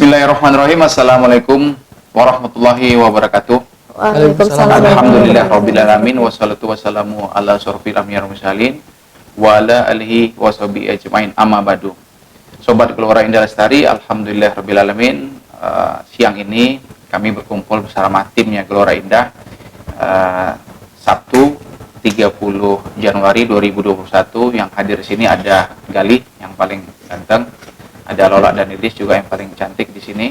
Bismillahirrahmanirrahim. Assalamualaikum warahmatullahi wabarakatuh. Waalaikumsalam. Alhamdulillah rabbil alamin wassalatu wassalamu ala asyrofil anbiya'i wal mursalin wa ala alihi washabihi ajmain, amma ba'du. Sobat Gelora Indah Lestari, alhamdulillah rabbil alamin. Siang ini kami berkumpul bersama timnya Gelora Indah. Sabtu 30 Januari 2021, yang hadir di sini ada Galih yang paling ganteng, ada Lola dan Lilis juga yang paling cantik di sini.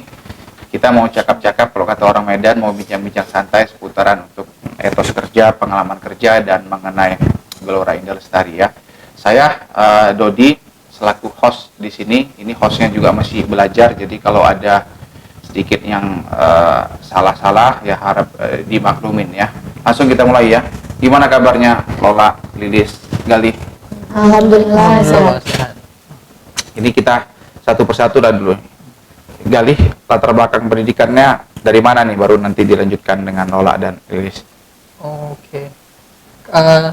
Kita mau cakap-cakap, kalau kata orang Medan, mau bincang-bincang santai seputaran untuk etos kerja, pengalaman kerja, dan mengenai Gelora Indah Lestari ya. Saya Dodi selaku host di sini. Ini hostnya juga masih belajar, jadi kalau ada sedikit yang salah-salah ya harap dimaklumin ya. Langsung kita mulai ya. Gimana kabarnya Lola, Lilis, Galih? Alhamdulillah sehat. Ini kita satu persatu dah dulu. Galih, latar belakang pendidikannya dari mana nih, baru nanti dilanjutkan dengan Lola dan Lilis. Oke.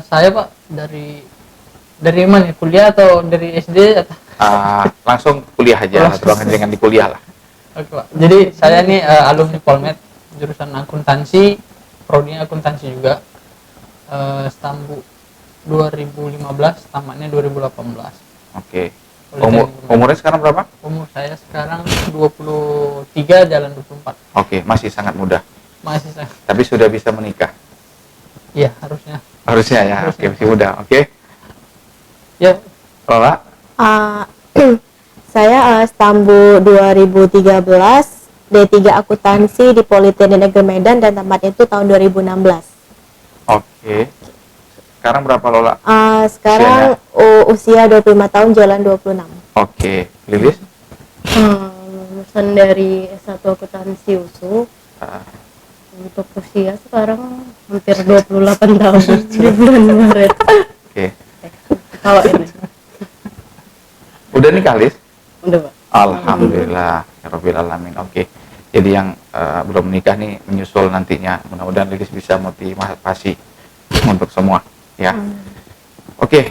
Saya Pak dari mana? Kuliah atau dari SD atau? Langsung kuliah aja, latar belakang dengan di kuliah lah. Oke Pak. Jadi saya ini alumni Polmed, jurusan akuntansi, prodinya akuntansi juga. Stambu 2015, tamatnya 2018. Oke. Umurnya sekarang berapa? Umur saya sekarang 23 jalan 24. Oke, masih sangat muda. Masih saya. Tapi sudah bisa menikah. Iya, harusnya. Harusnya ya. Harusnya. Oke, masih muda. Oke. Ya, Lola? Saya Stambu 2013, D3 akuntansi di Politeknik Negeri Medan, dan tamatnya itu tahun 2016. Oke. Sekarang berapa Lola? Sekarang usia 25 tahun jalan 26. Oke. Lilis? Lulusan dari S1 akuntansi USU. Untuk usia sekarang hampir 28 tahun di bulan Maret. Oke. Kalau ini Udah nikah, Lis? udah Pak. Alhamdulillah ya Rabbil alamin. Oke. Jadi yang belum menikah nih menyusul nantinya. Mudah-mudahan Lilis bisa motivasi untuk semua ya. Oke,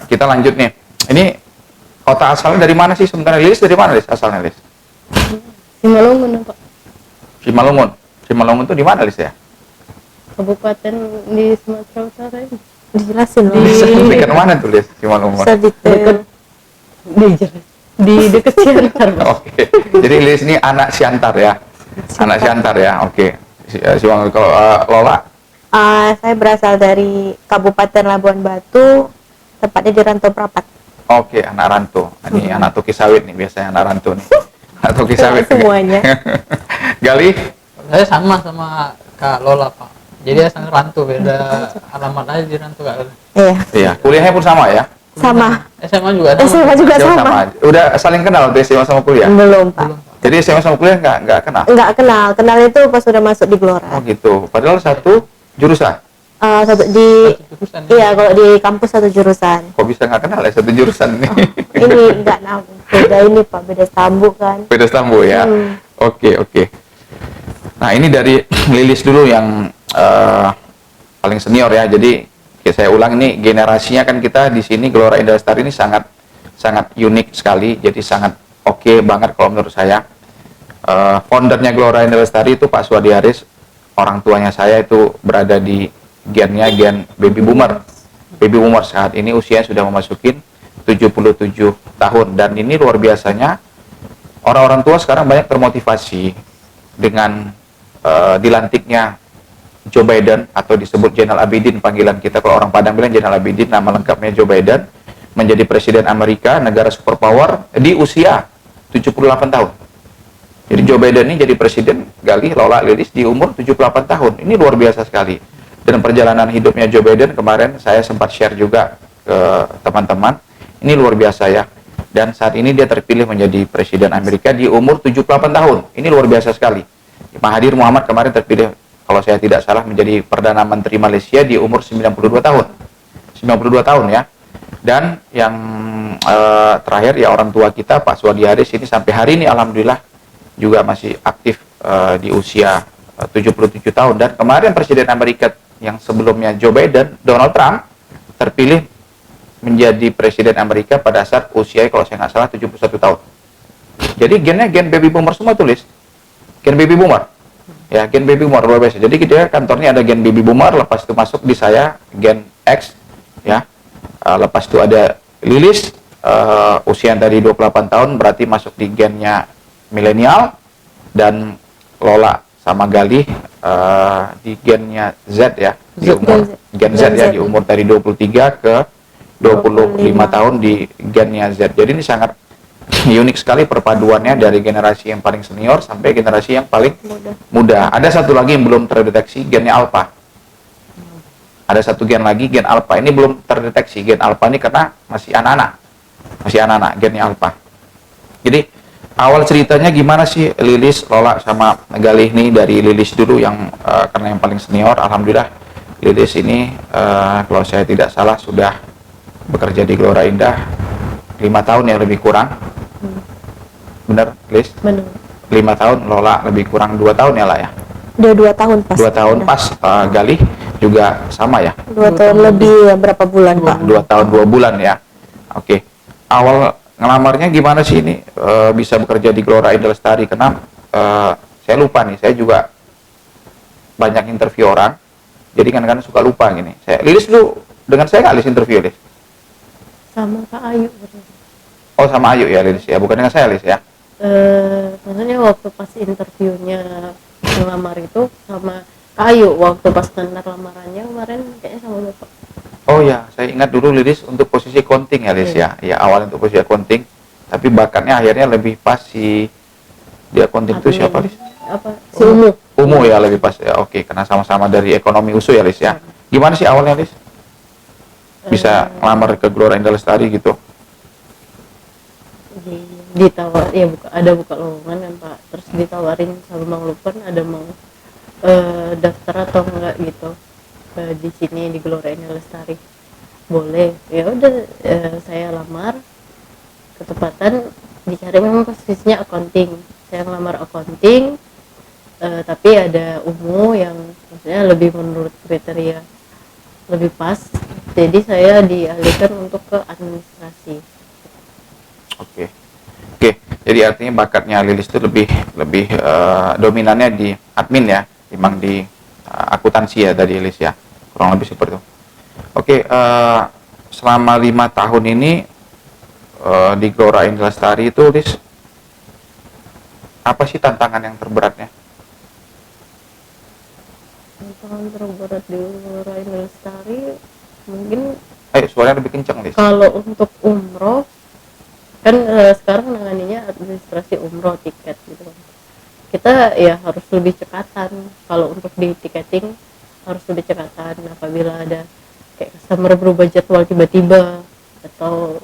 kita lanjut nih. Ini kota asalnya dari mana sih sebenarnya, Lilis? Dari mana, Lilis? Asalnya, Lilis? Simalungun Pak. Simalungun. Simalungun itu di mana, Lilis ya? Kabupaten di Sumatera Utara ini. Dijelasin Dekat mana tuh, Lilis? Simalungun. Sedetail di dekat Siantar. Oke. Jadi Lilis ini anak Siantar ya. Anak Siantar ya. Oke. Simalungun. Kalau Lola? Saya berasal dari Kabupaten Labuan Batu, tepatnya di Rantau Prapat. Oke, anak rantau. Ini anak tuki sawit nih, biasanya anak rantau nih. Anak tuki sawit. Semuanya. Galih? saya sama Kak Lola Pak. Jadi saya sangat rantau, beda alamat aja di rantau Kak Lola. Iya. Iya, kuliahnya pun sama ya? Sama. SMA juga SMA juga SMA sama. Udah saling kenal tuh SMA sama kuliah? Belum Pak. Belum. Jadi SMA sama kuliah nggak kenal? Enggak kenal. Kenal itu pas sudah masuk di Gelora. Oh gitu. Padahal satu jurusan. Satu di Jurusan. iya, kalau di kampus satu jurusan. Kok bisa nggak kenal ya satu jurusan nih? Ini enggak beda ini Pak, beda Stambu kan. Beda Stambu ya. Oke. Nah ini dari Lilis dulu yang paling senior ya. Jadi saya ulang, ini generasinya kan kita di sini Gelora Indah Lestari ini sangat unik sekali. Jadi sangat oke banget kalau menurut saya. Foundernya Gelora Indah Lestari itu Pak Suwadi Haris. Orang tuanya saya itu berada di gen baby boomer. Baby boomer saat ini usia sudah memasukin 77 tahun, dan ini luar biasanya orang-orang tua sekarang banyak termotivasi dengan dilantiknya Joe Biden, atau disebut Zainal Abidin panggilan kita, kalau orang Padang bilang Zainal Abidin, nama lengkapnya Joe Biden, menjadi presiden Amerika, negara superpower di usia 78 tahun. Jadi Joe Biden ini jadi presiden, Galih, Lola, Lilis, di umur 78 tahun. Ini luar biasa sekali. Dan perjalanan hidupnya Joe Biden kemarin saya sempat share juga ke teman-teman. Ini luar biasa ya. Dan saat ini dia terpilih menjadi presiden Amerika di umur 78 tahun. Ini luar biasa sekali. Mahathir Muhammad kemarin terpilih, kalau saya tidak salah, menjadi Perdana Menteri Malaysia di umur 92 tahun. 92 tahun ya. Dan yang terakhir ya orang tua kita, Pak Suwadi Haris, ini sampai hari ini alhamdulillah juga masih aktif di usia 77 tahun. Dan kemarin Presiden Amerika yang sebelumnya Joe Biden, Donald Trump, terpilih menjadi Presiden Amerika pada saat usianya kalau saya nggak salah 71 tahun. Jadi gennya gen baby boomer semua tulis. Gen baby boomer. Ya, gen baby boomer luar biasa. Jadi kita kantornya ada gen baby boomer, lepas itu masuk di saya gen X, ya. Lepas itu ada Lilis, usia dari 28 tahun, berarti masuk di gennya milenial, dan Lola sama Galih di gennya Z, ya, di umur gen Z, ya, di umur dari 23 ke 25 tahun di gennya Z. Jadi ini sangat unik sekali perpaduannya dari generasi yang paling senior sampai generasi yang paling muda. Ada satu lagi yang belum terdeteksi, gennya alpha. Ada satu gen lagi, gen alpha. Ini belum terdeteksi gen alpha ini karena masih anak-anak. Masih anak-anak gennya alpha. Jadi awal ceritanya gimana sih Lilis, Lola sama Galih ini? Dari Lilis dulu yang karena yang paling senior. Alhamdulillah Lilis ini kalau saya tidak salah sudah bekerja di Gelora Indah 5 tahun ya, lebih kurang. Bener, Lilis? Benar. 5 tahun, Lola lebih kurang 2 tahun ya lah ya. Udah 2 tahun pas. 2 tahun pas. Galih juga sama ya. 2 tahun lebih ya, berapa bulan Pak? 2 tahun 2 bulan ya. Oke. Awal ngelamarnya gimana sih ini bisa bekerja di Gelora Indah Lestari? Karena saya lupa nih, saya juga banyak interview orang. Jadi kadang-kadang suka lupa gini. Lilis dulu dengan saya nggak Lilis interview, Lilis? Sama Kak Ayu. Oh, sama Ayu ya Lilis ya, bukan dengan saya Lilis ya. Maksudnya waktu pas interviewnya ngelamar itu sama Kak Ayu, waktu pas tanda lamarannya kemarin kayaknya sama Bapak. Oh ya, saya ingat dulu Lilis untuk posisi accounting ya Lilis ya. Ya awal untuk posisi accounting, tapi bakatnya akhirnya lebih pas di accounting itu siapa Lilis? Apa? Si Umu. Umu ya lebih pas ya. Oke, karena sama-sama dari ekonomi USU ya Lilis ya. Gimana sih awalnya Lilis? Bisa ngelamar ke Gelora Indah Lestari gitu? Ditawar ya, buka lowongan kan Pak, terus ditawarin sama Bang Lukman ada mau daftar atau enggak gitu di sini di Gelora Indah Lestari. Boleh, ya udah, saya lamar. Ketepatan dicari memang posisinya accounting, saya ngelamar accounting, tapi ada Umu yang maksudnya lebih menurut kriteria lebih pas, jadi saya dialihkan untuk ke administrasi. Oke. Jadi artinya bakatnya Lilis itu lebih dominannya di admin ya, timbang di akuntansi ya tadi Lilis ya, kurang lebih seperti itu. Oke, selama 5 tahun ini di Gelora Indah Lestari itu Lilis, apa sih tantangan yang terberatnya? Tantangan terberat di Gelora Indah Lestari mungkin Suaranya lebih kencang Lilis. kalau untuk umroh kan sekarang nanganinya administrasi umroh, tiket gitu kan. Kita ya harus lebih cekatan, kalau untuk di tiketing harus lebih cekatan apabila ada kayak customer berubah jadwal tiba-tiba atau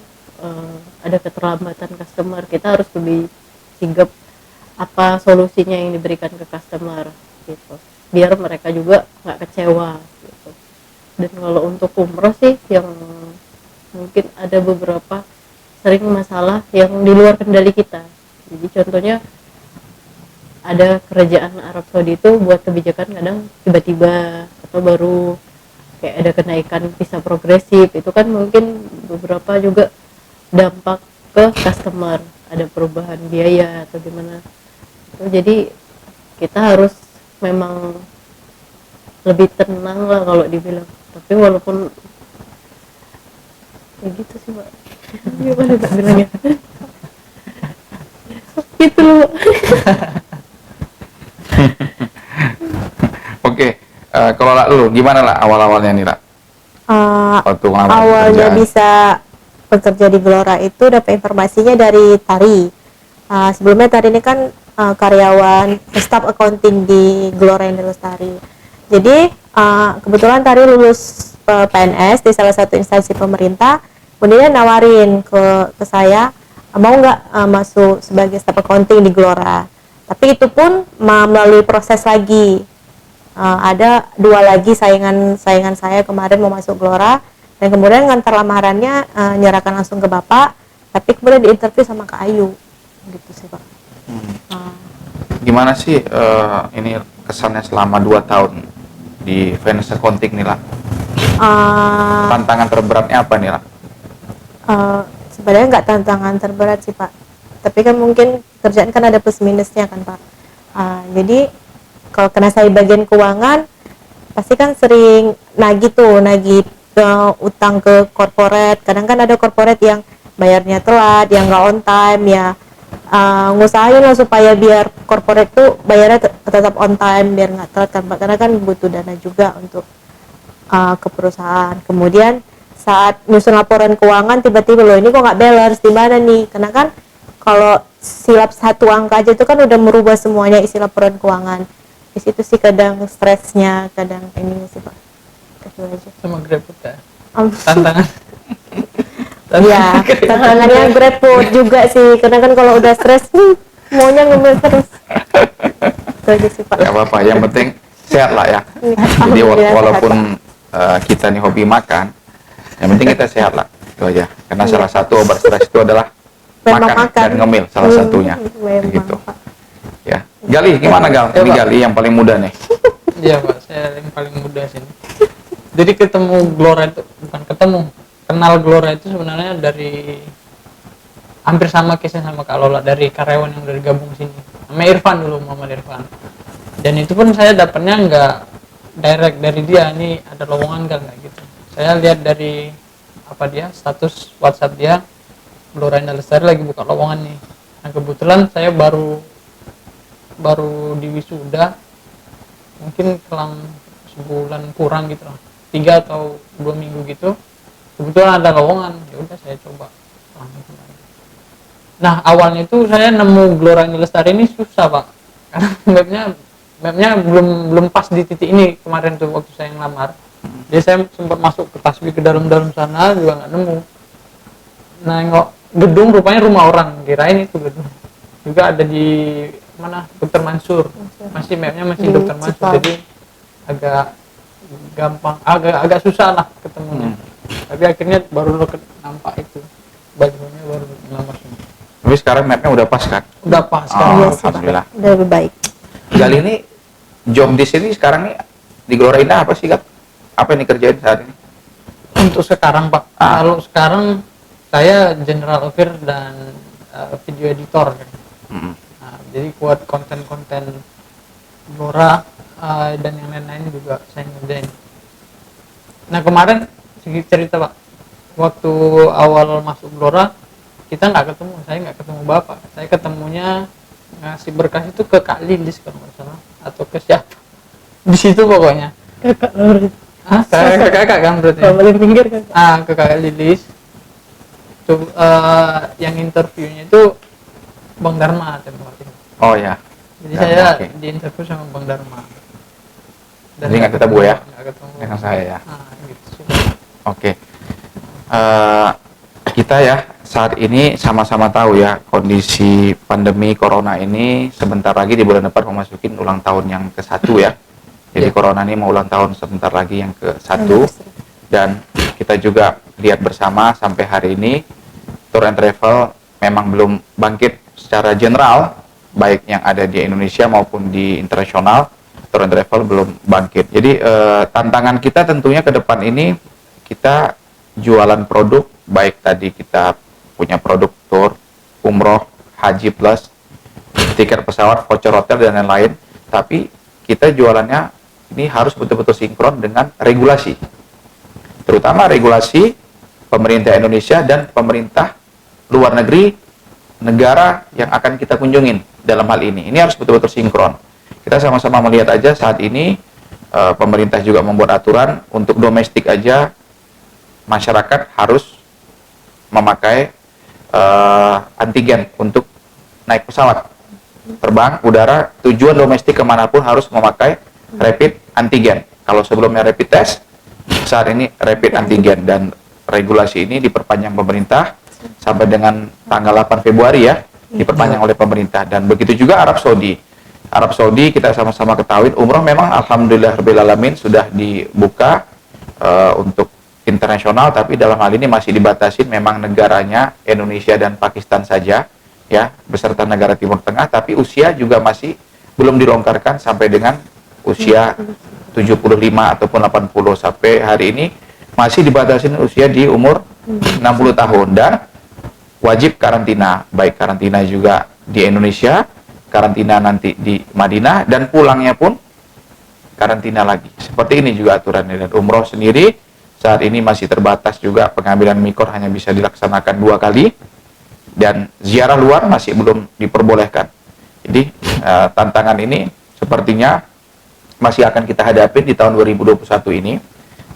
ada keterlambatan customer, kita harus lebih sigap apa solusinya yang diberikan ke customer gitu, biar mereka juga nggak kecewa gitu. Dan kalau untuk umroh sih yang mungkin ada beberapa sering masalah yang di luar kendali kita. Jadi contohnya ada kerajaan Arab Saudi itu buat kebijakan kadang tiba-tiba atau baru kayak ada kenaikan visa progresif, itu kan mungkin beberapa juga dampak ke customer, ada perubahan biaya atau gimana. Jadi kita harus memang lebih tenang lah kalau dibilang, tapi walaupun ya gitu sih Mbak. Gimana Mbak bilangnya? Gitu loh. Oke, kalau lah dulu gimana lah awal-awalnya nih lah? Waktu ngelamar Awalnya pekerjaan. bisa bekerja di Gelora itu dapat informasinya dari Tari. Sebelumnya Tari ini kan karyawan staf accounting di Gelora Indah Lestari. Jadi kebetulan Tari lulus PNS di salah satu instansi pemerintah, kemudian nawarin ke saya mau nggak masuk sebagai staf accounting di Gelora. Tapi itu pun melalui proses lagi. Ada 2 lagi saingan saya kemarin mau masuk Gelora, dan kemudian ngantar lamarannya nyerahkan langsung ke Bapak, tapi kemudian diinterview sama Kak Ayu gitu sih Pak. Gimana sih ini kesannya selama 2 tahun di finance accounting nih lah? Tantangan terberatnya apa nih lah? Sebenarnya nggak tantangan terberat sih Pak, tapi kan mungkin kerjaan kan ada plus minusnya kan Pak. Jadi kalau kena saya bagian keuangan pasti kan sering nagih utang ke korporat. Kadang kan ada korporat yang bayarnya telat, yang nggak on time ya. Ngusahain lah supaya biar korporat tuh bayarnya tetap on time, biar nggak telat kan Pak, karena kan butuh dana juga untuk ke perusahaan. Kemudian saat nyusun laporan keuangan tiba-tiba loh ini kok nggak balance di mana nih, karena kan kalau silap satu angka aja itu kan udah merubah semuanya isi laporan keuangan. Di situ sih kadang stresnya, kadang ini sih Pak. Itu aja. Sama GrabFood ya. Tantangan. Tantangan. Iya, tantangannya GrabFood juga sih, karena kan kalau udah stres maunya ngemil terus. Itu aja sih Pak. Gak apa-apa, yang penting sehat lah ya. Jadi Alhamdulillah walaupun sehat, kita nih hobi makan, yang penting kita sehat lah, itu aja. Karena salah satu obat stres itu adalah Memang makan dan ngemil, salah satunya. Memang, Gitu. Pak. Ya, Gali gimana Gal? Ya, Ini Pak. Gali yang paling muda nih. Iya Pak, saya yang paling muda sini. Jadi ketemu Glora itu, bukan ketemu, kenal Glora itu sebenarnya dari hampir sama case sama Kak Lola, dari karyawan yang udah gabung sini. Namanya Irfan dulu, Muhammad Irfan. Dan itu pun saya dapatnya nggak direct dari dia, ini ada lowongan kan nggak gitu. Saya lihat dari apa dia, status WhatsApp dia, Glora Indah Lestari lagi buka lowongan nih. Nah kebetulan saya baru di wisuda, mungkin selang sebulan kurang gitu lah, 3 atau 2 minggu gitu, kebetulan ada lowongan, ya udah saya coba langsung aja. Nah awalnya itu saya nemu Glora Indah Lestari ini susah Pak, karena mapnya belum pas di titik ini kemarin tuh waktu saya ngelamar. Jadi saya sempat masuk ke Tasbih ke dalam sana juga nggak nemu. Nengok gedung, rupanya rumah orang, kirain itu gedung. Juga ada di mana, Dr. Mansur, masih mapnya masih Di Dr. Mansur, Cipal. jadi agak gampang, agak susah lah ketemunya. Tapi akhirnya baru nampak itu bajunya, baru ngelamar sini. Tapi sekarang mapnya udah pas kan? Udah pas Oh, kan. Iya sih, Pak. alhamdulillah. Udah lebih baik. Gali ini job di sini sekarang nih di Glora Indah apa sih Gal? Apa yang dikerjain saat ini? Untuk sekarang Pak, kalau sekarang saya general officer dan video editor. Mm-mm. Nah, jadi buat konten-konten Glora dan yang lain-lain juga saya ngerjain. Nah kemarin sedikit cerita Pak, waktu awal masuk Glora kita nggak ketemu, saya nggak ketemu Bapak, saya ketemunya ngasih berkas itu ke Kak Lilis kalau nggak salah, atau ke siapa di situ pokoknya. Kakak Loris. Kakak kan berarti. Kalau paling pinggir kakak. Ke Kak Lilis. Tuh, yang interviewnya itu Bang Dharma tempatnya. Oh ya. Jadi Dharma, saya oke. di interview sama Bang Dharma. Jadi nggak ketemu ya? Nggak ketemu. Dengan saya ya. Gitu sih. Oke. Kita ya saat ini sama-sama tahu ya kondisi pandemi corona ini sebentar lagi di bulan depan memasukin ulang tahun yang ke-1 ya. Jadi Ya. corona ini mau ulang tahun sebentar lagi yang ke-1 dan kita juga lihat bersama sampai hari ini tour and travel memang belum bangkit secara general, baik yang ada di Indonesia maupun di internasional. Tour and travel belum bangkit. Jadi tantangan kita tentunya ke depan ini kita jualan produk, baik tadi kita punya produk tour, umroh, haji plus, tiket pesawat, voucher hotel dan lain-lain. Tapi kita jualannya ini harus betul-betul sinkron dengan regulasi, terutama regulasi pemerintah Indonesia dan pemerintah luar negeri negara yang akan kita kunjungin dalam hal ini. Ini harus betul-betul sinkron. Kita sama-sama melihat aja saat ini pemerintah juga membuat aturan untuk domestik aja masyarakat harus memakai antigen untuk naik pesawat terbang udara tujuan domestik kemanapun harus memakai rapid antigen. Kalau sebelumnya rapid test, saat ini rapid antigen, dan regulasi ini diperpanjang pemerintah sampai dengan tanggal 8 Februari ya, diperpanjang oleh pemerintah. Dan begitu juga Arab Saudi. Arab Saudi kita sama-sama ketahui umroh memang alhamdulillahirobbilalamin sudah dibuka untuk internasional, tapi dalam hal ini masih dibatasi memang negaranya Indonesia dan Pakistan saja ya, beserta negara Timur Tengah, tapi usia juga masih belum dilonggarkan sampai dengan usia 75 ataupun 80. Sampai hari ini masih dibatasi usia di umur 60 tahun. Dan wajib karantina, baik karantina juga di Indonesia, karantina nanti di Madinah, dan pulangnya pun karantina lagi. Seperti ini juga aturannya. Dan umroh sendiri saat ini masih terbatas juga, pengambilan mikor hanya bisa dilaksanakan 2 kali, dan ziarah luar masih belum diperbolehkan. Jadi tantangan ini sepertinya masih akan kita hadapi di tahun 2021 ini,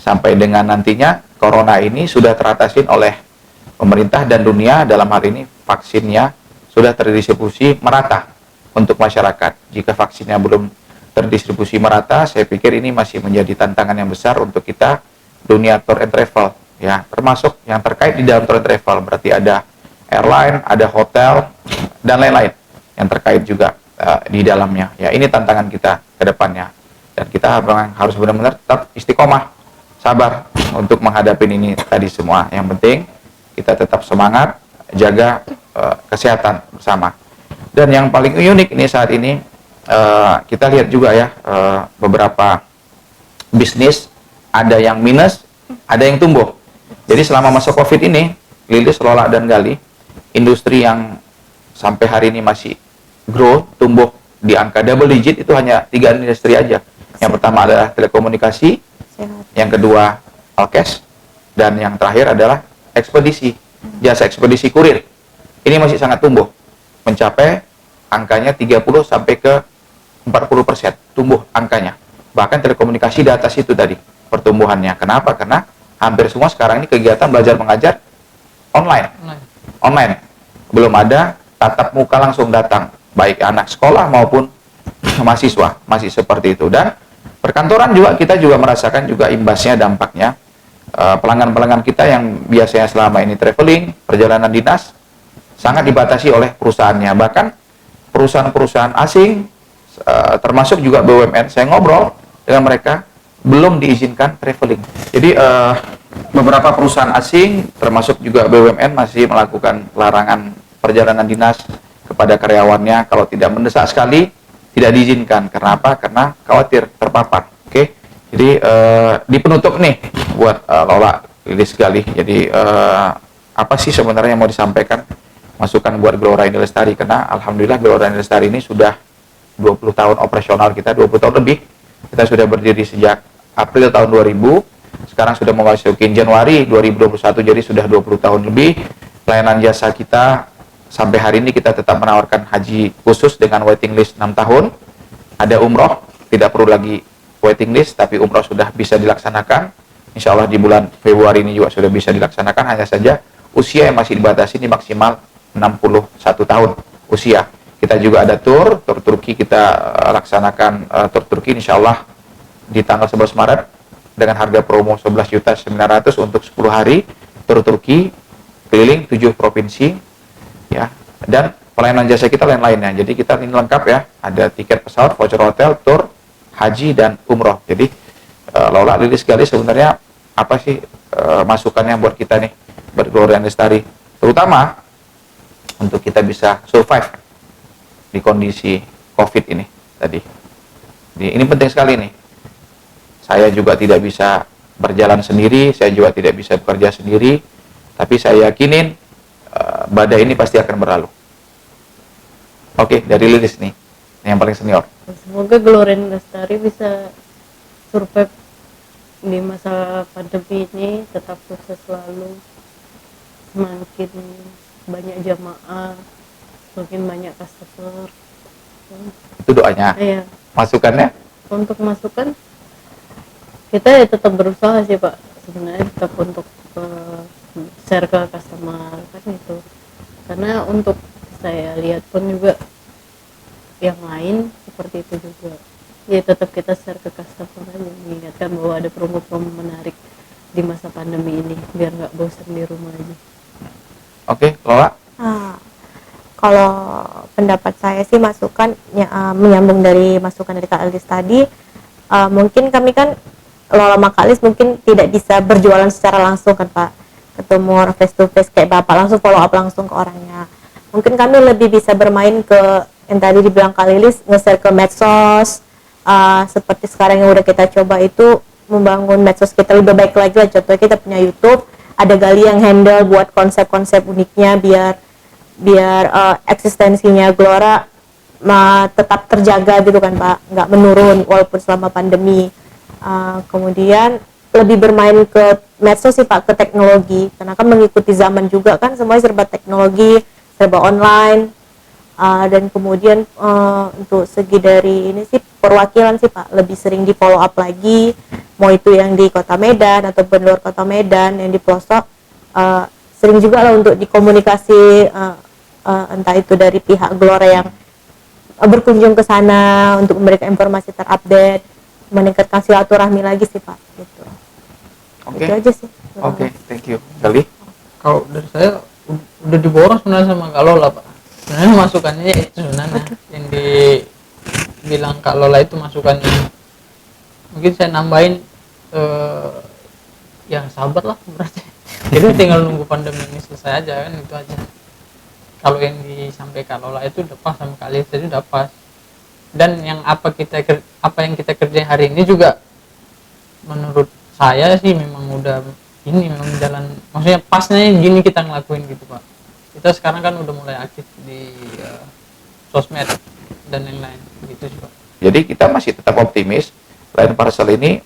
sampai dengan nantinya corona ini sudah teratasin oleh pemerintah dan dunia. Dalam hal ini vaksinnya sudah terdistribusi merata untuk masyarakat. Jika vaksinnya belum terdistribusi merata, saya pikir ini masih menjadi tantangan yang besar untuk kita, dunia tour and travel, ya, termasuk yang terkait di dalam tour and travel, berarti ada airline, ada hotel, dan lain-lain yang terkait juga di dalamnya. Ya, ini tantangan kita ke depannya, dan kita memang harus benar-benar tetap istiqomah, sabar untuk menghadapi ini tadi semua. Yang penting kita tetap semangat, jaga kesehatan bersama. Dan yang paling unik ini saat ini, kita lihat juga ya, beberapa bisnis ada yang minus, ada yang tumbuh. Jadi selama masa COVID ini, Lilis, Lola, dan Gali, industri yang sampai hari ini masih grow, tumbuh di angka double digit, itu hanya 3 industri aja. Yang pertama adalah telekomunikasi, Sehat. yang kedua alkes, dan yang terakhir adalah ekspedisi, jasa ekspedisi kurir. Ini masih sangat tumbuh, mencapai angkanya 30 sampai ke 40% tumbuh angkanya. Bahkan telekomunikasi di atas itu tadi pertumbuhannya. Kenapa? Karena hampir semua sekarang ini kegiatan belajar mengajar online. Online. Belum ada tatap muka langsung datang, baik anak sekolah maupun mahasiswa, masih seperti itu. Dan perkantoran juga, kita juga merasakan juga imbasnya, dampaknya. Pelanggan-pelanggan kita yang biasanya selama ini traveling, perjalanan dinas, sangat dibatasi oleh perusahaannya. Bahkan perusahaan-perusahaan asing, termasuk juga BUMN, saya ngobrol dengan mereka, belum diizinkan traveling. Jadi beberapa perusahaan asing, termasuk juga BUMN, masih melakukan larangan perjalanan dinas kepada karyawannya. Kalau tidak mendesak sekali, tidak diizinkan. Karena apa? Karena khawatir terpapar. Oke. Jadi di penutup nih buat Lola, Lilis, Gali. Jadi apa sih sebenarnya yang mau disampaikan, masukan buat Gelora Indah Lestari? Karena alhamdulillah Gelora Indah Lestari ini sudah 20 tahun operasional kita, 20 tahun lebih. Kita sudah berdiri sejak April tahun 2000, sekarang sudah memasuki Januari 2021, jadi sudah 20 tahun lebih. Pelayanan jasa kita sampai hari ini, kita tetap menawarkan haji khusus dengan waiting list 6 tahun. Ada umroh, tidak perlu lagi waiting list, tapi umroh sudah bisa dilaksanakan. Insya Allah di bulan Februari ini juga sudah bisa dilaksanakan, hanya saja usia yang masih dibatasi, ini maksimal 61 tahun usia. Kita juga ada tur Turki, kita laksanakan tur Turki insya Allah di tanggal 11 Maret dengan harga promo 11.900.000 untuk 10 hari tur Turki keliling 7 provinsi, ya. Dan pelayanan jasa kita lain-lainnya. Jadi kita ini lengkap ya, ada tiket pesawat, voucher hotel, tur, haji, dan umroh. Jadi Lola, Lilis, Gali, sebenarnya apa sih masukannya buat kita nih, buat Gelora Indah Lestari, terutama untuk kita bisa survive di kondisi COVID ini tadi. Ini penting sekali nih. Saya juga tidak bisa berjalan sendiri, saya juga tidak bisa bekerja sendiri, tapi saya yakinin badai ini pasti akan berlalu. Oke, dari Lilis nih, yang paling senior. Semoga Gelora Indah Lestari bisa survive di masa pandemi ini, tetap sukses selalu, semakin banyak jamaah, semakin banyak customer. Itu doanya. Iya. Masukannya? Untuk masukan, kita ya tetap berusaha sih Pak, sebenarnya tetap untuk share ke customer kan itu. Karena untuk saya lihat pun juga yang lain seperti itu juga. Ya tetap kita share ke customer aja, mengingatkan bahwa ada promo-promo menarik di masa pandemi ini, biar nggak bosan di rumah aja. Oke, Lola? Kalau pendapat saya sih masukan menyambung dari masukan dari Kak Elis tadi, mungkin kami kan Lola Makalis mungkin tidak bisa berjualan secara langsung kan Pak, ketemu face to face kayak Bapak, langsung follow up langsung ke orangnya. Mungkin kami lebih bisa bermain ke yang tadi dibilang Kak Lilis, nge-share ke medsos, seperti sekarang yang udah kita coba itu membangun medsos kita lebih baik lagi lah. Contohnya kita punya YouTube, ada Gali yang handle buat konsep-konsep uniknya biar eksistensinya Gelora tetap terjaga gitu kan Pak, nggak menurun walaupun selama pandemi. Kemudian lebih bermain ke medsos sih Pak, ke teknologi, karena kan mengikuti zaman juga kan, semuanya serba teknologi, serba online. Dan kemudian untuk segi dari ini sih perwakilan sih Pak, lebih sering di follow up lagi, mau itu yang di Kota Medan ataupun luar Kota Medan yang di pelosok, sering juga lah untuk dikomunikasi, entah itu dari pihak Gelora yang berkunjung ke sana untuk memberikan informasi terupdate, meningkatkan silaturahmi lagi sih Pak, gitu. Oke. Itu aja sih. Oke, thank you. Gali? Kalau dari saya udah diborong sebenarnya sama Kak Lola Pak. Sebenarnya masukannya itu sebenarnya yang dibilang Kak Lola itu masukannya. Mungkin saya nambahin ya sabar lah berarti. Jadi tinggal nunggu pandemi ini selesai aja kan, itu aja. Kalau yang disampaikan Lola itu udah pas, sama kali itu udah pas. Dan yang apa yang kita kerjain hari ini juga menurut saya sih memang udah ini memang jalan, maksudnya pasnya gini kita ngelakuin gitu Pak. Kita sekarang kan udah mulai aktif di sosmed dan lain-lain gitu sih Pak. Jadi kita masih tetap optimis, Line Parcel ini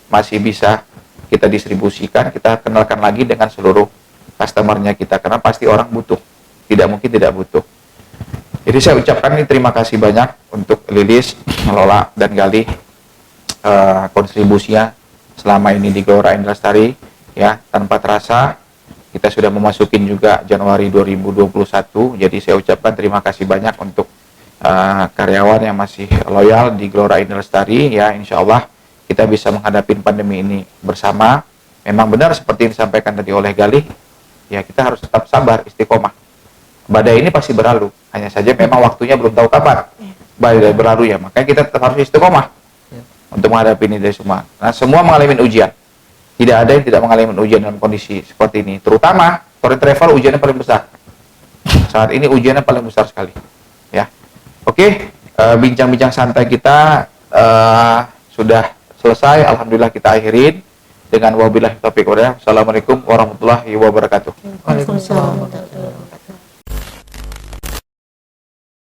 masih bisa kita distribusikan, kita kenalkan lagi dengan seluruh customernya kita, karena pasti orang butuh, tidak mungkin tidak butuh. Jadi saya ucapkan ini terima kasih banyak untuk Lilis, Lola, dan Gali, kontribusinya selama ini di Gelora Indah Lestari. Ya, tanpa terasa kita sudah memasukin juga Januari 2021. Jadi saya ucapkan terima kasih banyak untuk karyawan yang masih loyal di Gelora Indah Lestari. Ya, insya Allah kita bisa menghadapi pandemi ini bersama. Memang benar seperti yang disampaikan tadi oleh Gali, ya kita harus tetap sabar, istiqomah. Badai ini pasti berlalu, hanya saja memang waktunya belum tahu kapan badai berlalu ya. Makanya kita tetap harus istiqomah untuk menghadapi ini dari semua. Nah, semua mengalami ujian. Tidak ada yang tidak mengalami ujian dalam kondisi seperti ini. Terutama foreign travel ujiannya paling besar. Saat ini ujiannya paling besar sekali. Ya, oke. Bincang-bincang santai kita sudah selesai. Alhamdulillah kita akhirin dengan wabillahi taufiq wal hidayah. Assalamualaikum warahmatullahi wabarakatuh. Waalaikumsalam.